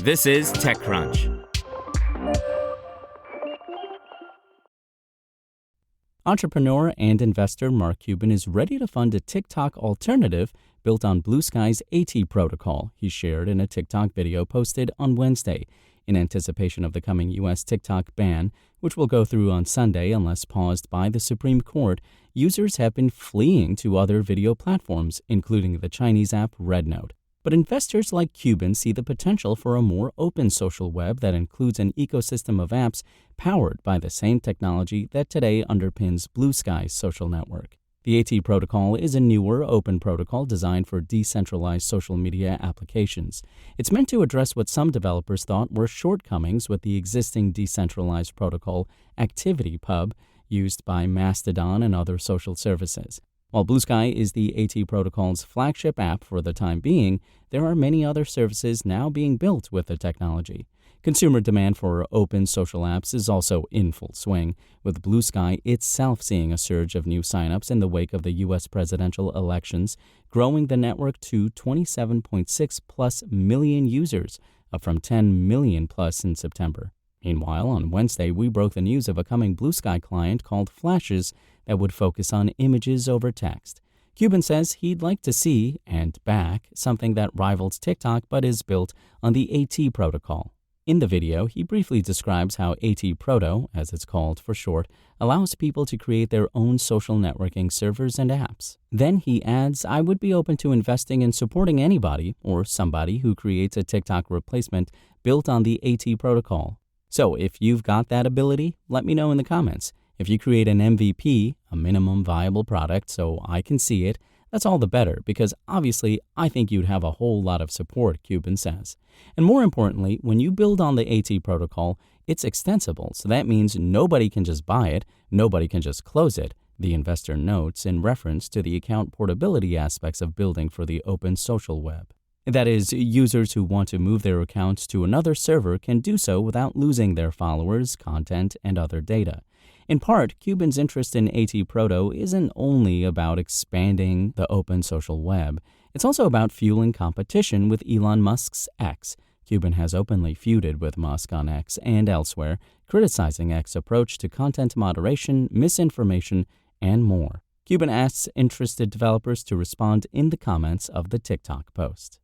This is TechCrunch. Entrepreneur and investor Mark Cuban is ready to fund a TikTok alternative built on Bluesky's AT protocol, he shared in a TikTok video posted on Wednesday, in anticipation of the coming U.S. TikTok ban, which will go through on Sunday unless paused by the Supreme Court. Users have been fleeing to other video platforms, including the Chinese app Rednote. But investors like Cuban see the potential for a more open social web that includes an ecosystem of apps powered by the same technology that today underpins Bluesky's social network. The AT protocol is a newer open protocol designed for decentralized social media applications. It's meant to address what some developers thought were shortcomings with the existing decentralized protocol ActivityPub used by Mastodon and other social services. While Bluesky is the AT protocol's flagship app for the time being, there are many other services now being built with the technology. Consumer demand for open social apps is also in full swing, with Bluesky itself seeing a surge of new signups in the wake of the U.S. presidential elections, growing the network to 27.6 plus million users, up from 10 million plus in September. Meanwhile, on Wednesday, we broke the news of a coming Bluesky client called Flashes that would focus on images over text. Cuban says he'd like to see, and back, something that rivals TikTok but is built on the AT protocol. In the video, he briefly describes how AT Proto, as it's called for short, allows people to create their own social networking servers and apps. Then he adds, "I would be open to investing in supporting anybody or somebody who creates a TikTok replacement built on the AT protocol." So if you've got that ability, let me know in the comments. If you create an MVP, a minimum viable product, so I can see it, that's all the better, because obviously I think you'd have a whole lot of support, Cuban says. And more importantly, when you build on the AT protocol, it's extensible, so that means nobody can just buy it, nobody can just close it, the investor notes in reference to the account portability aspects of building for the open social web. That is, users who want to move their accounts to another server can do so without losing their followers, content, and other data. In part, Cuban's interest in AT Proto isn't only about expanding the open social web. It's also about fueling competition with Elon Musk's X. Cuban has openly feuded with Musk on X and elsewhere, criticizing X's approach to content moderation, misinformation, and more. Cuban asks interested developers to respond in the comments of the TikTok post.